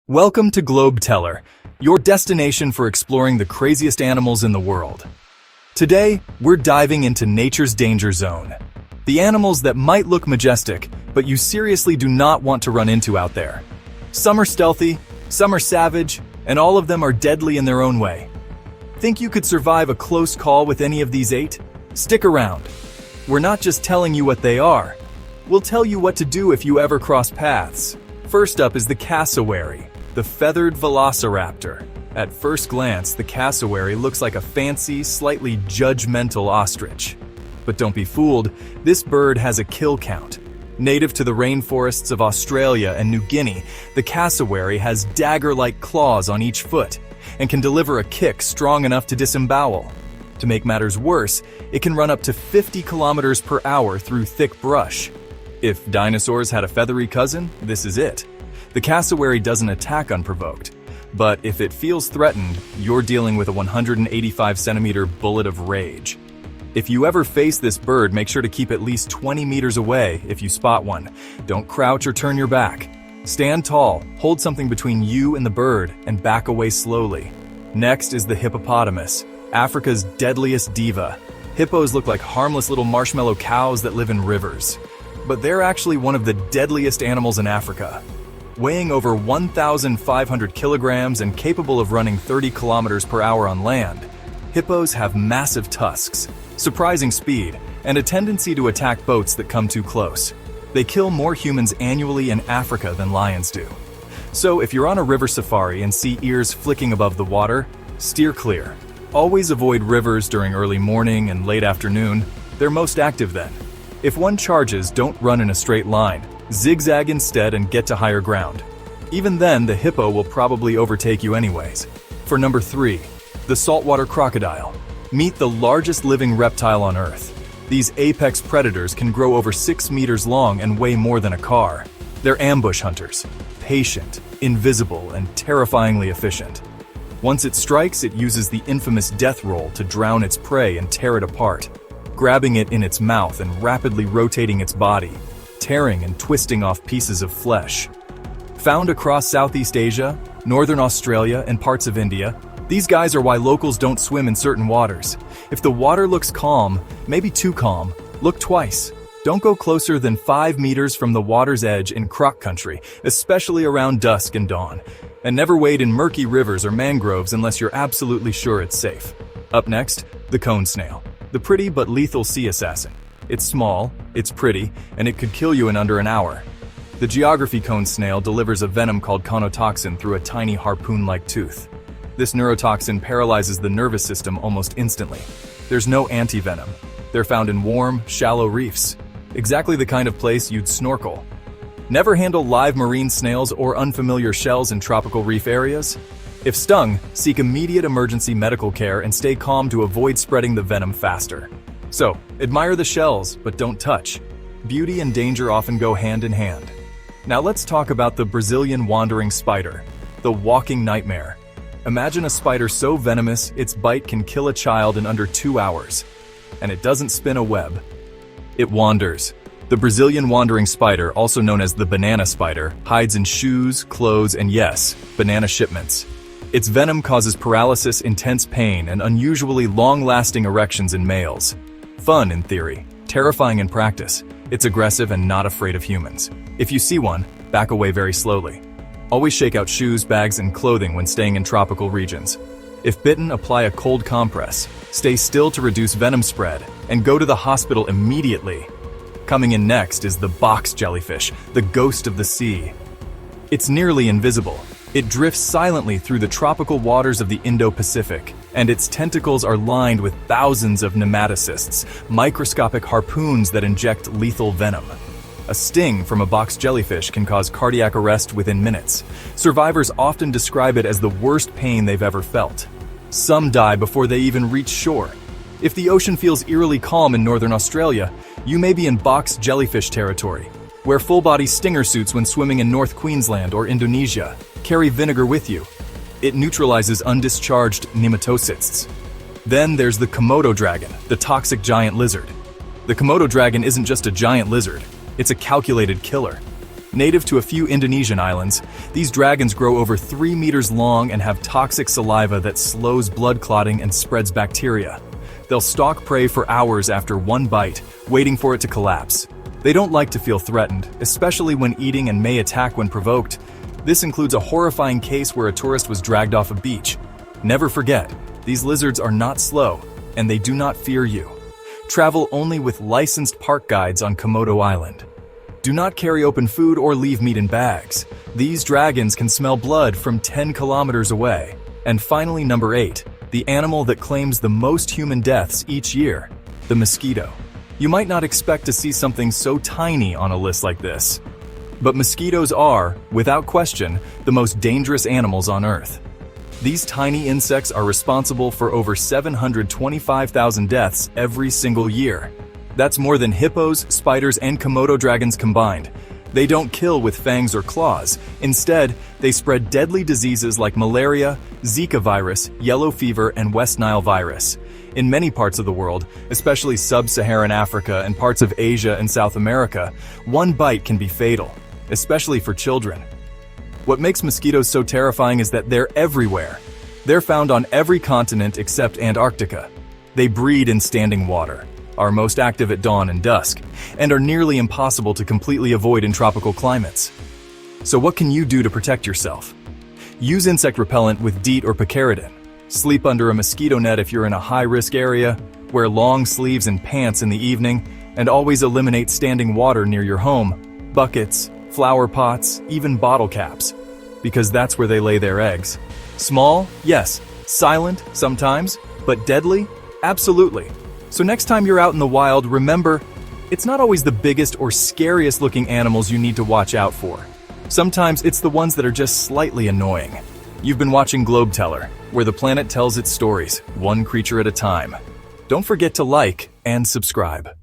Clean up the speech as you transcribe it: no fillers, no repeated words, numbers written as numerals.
Welcome to Globeteller, your destination for exploring the craziest animals in the world. Today, we're diving into nature's danger zone. The animals that might look majestic, but you seriously do not want to run into out there. Some are stealthy, some are savage, and all of them are deadly in their own way. Think you could survive a close call with any of these 8? Stick around. We're not just telling you what they are. We'll tell you what to do if you ever cross paths. First up is the cassowary, the feathered velociraptor. At first glance, the cassowary looks like a fancy, slightly judgmental ostrich. But don't be fooled, this bird has a kill count. Native to the rainforests of Australia and New Guinea, the cassowary has dagger-like claws on each foot and can deliver a kick strong enough to disembowel. To make matters worse, it can run up to 50 kilometers per hour through thick brush. If dinosaurs had a feathery cousin, this is it. The cassowary doesn't attack unprovoked, but if it feels threatened, you're dealing with a 185-centimeter bullet of rage. If you ever face this bird, make sure to keep at least 20 meters away if you spot one. Don't crouch or turn your back. Stand tall, hold something between you and the bird, and back away slowly. Next is the hippopotamus, Africa's deadliest diva. Hippos look like harmless little marshmallow cows that live in rivers, but they're actually one of the deadliest animals in Africa. Weighing over 1,500 kilograms and capable of running 30 kilometers per hour on land, hippos have massive tusks, surprising speed, and a tendency to attack boats that come too close. They kill more humans annually in Africa than lions do. So if you're on a river safari and see ears flicking above the water, steer clear. Always avoid rivers during early morning and late afternoon. They're most active then. If one charges, don't run in a straight line. Zigzag instead and get to higher ground. Even then, the hippo will probably overtake you anyways. For number 3, the saltwater crocodile. Meet the largest living reptile on Earth. These apex predators can grow over 6 meters long and weigh more than a car. They're ambush hunters, patient, invisible, and terrifyingly efficient. Once it strikes, it uses the infamous death roll to drown its prey and tear it apart, grabbing it in its mouth and rapidly rotating its body, tearing and twisting off pieces of flesh. Found across Southeast Asia, Northern Australia, and parts of India, these guys are why locals don't swim in certain waters. If the water looks calm, maybe too calm, look twice. Don't go closer than 5 meters from the water's edge in croc country, especially around dusk and dawn. And never wade in murky rivers or mangroves unless you're absolutely sure it's safe. Up next, the cone snail, the pretty but lethal sea assassin. It's small, it's pretty, and it could kill you in under an hour. The geography cone snail delivers a venom called conotoxin through a tiny harpoon-like tooth. This neurotoxin paralyzes the nervous system almost instantly. There's no anti-venom. They're found in warm, shallow reefs. Exactly the kind of place you'd snorkel. Never handle live marine snails or unfamiliar shells in tropical reef areas? If stung, seek immediate emergency medical care and stay calm to avoid spreading the venom faster. So, admire the shells, but don't touch. Beauty and danger often go hand in hand. Now let's talk about the Brazilian wandering spider, the walking nightmare. Imagine a spider so venomous, its bite can kill a child in under 2 hours. And it doesn't spin a web. It wanders. The Brazilian wandering spider, also known as the banana spider, hides in shoes, clothes, and yes, banana shipments. Its venom causes paralysis, intense pain, and unusually long-lasting erections in males. Fun in theory, terrifying in practice. It's aggressive and not afraid of humans. If you see one, back away very slowly. Always shake out shoes, bags, and clothing when staying in tropical regions. If bitten, apply a cold compress. Stay still to reduce venom spread, and go to the hospital immediately. Coming in next is the box jellyfish, the ghost of the sea. It's nearly invisible. It drifts silently through the tropical waters of the Indo-Pacific, and its tentacles are lined with thousands of nematocysts, microscopic harpoons that inject lethal venom. A sting from a box jellyfish can cause cardiac arrest within minutes. Survivors often describe it as the worst pain they've ever felt. Some die before they even reach shore. If the ocean feels eerily calm in northern Australia, you may be in box jellyfish territory. Wear full-body stinger suits when swimming in North Queensland or Indonesia. Carry vinegar with you. It neutralizes undischarged nematocysts. Then there's the Komodo dragon, the toxic giant lizard. The Komodo dragon isn't just a giant lizard, it's a calculated killer. Native to a few Indonesian islands, these dragons grow over 3 meters long and have toxic saliva that slows blood clotting and spreads bacteria. They'll stalk prey for hours after one bite, waiting for it to collapse. They don't like to feel threatened, especially when eating, and may attack when provoked. This includes a horrifying case where a tourist was dragged off a beach. Never forget, these lizards are not slow, and they do not fear you. Travel only with licensed park guides on Komodo Island. Do not carry open food or leave meat in bags. These dragons can smell blood from 10 kilometers away. And finally, number 8, the animal that claims the most human deaths each year, the mosquito. You might not expect to see something so tiny on a list like this. But mosquitoes are, without question, the most dangerous animals on Earth. These tiny insects are responsible for over 725,000 deaths every single year. That's more than hippos, spiders, and Komodo dragons combined. They don't kill with fangs or claws. Instead, they spread deadly diseases like malaria, Zika virus, yellow fever, and West Nile virus. In many parts of the world, especially sub-Saharan Africa and parts of Asia and South America, one bite can be fatal, especially for children. What makes mosquitoes so terrifying is that they're everywhere. They're found on every continent except Antarctica. They breed in standing water, are most active at dawn and dusk, and are nearly impossible to completely avoid in tropical climates. So what can you do to protect yourself? Use insect repellent with DEET or picaridin. Sleep under a mosquito net if you're in a high-risk area, wear long sleeves and pants in the evening, and always eliminate standing water near your home, buckets, flower pots, even bottle caps, because that's where they lay their eggs. Small? Yes. Silent? Sometimes. But deadly? Absolutely. So next time you're out in the wild, remember, it's not always the biggest or scariest looking animals you need to watch out for. Sometimes it's the ones that are just slightly annoying. You've been watching Globeteller, where the planet tells its stories, one creature at a time. Don't forget to like and subscribe.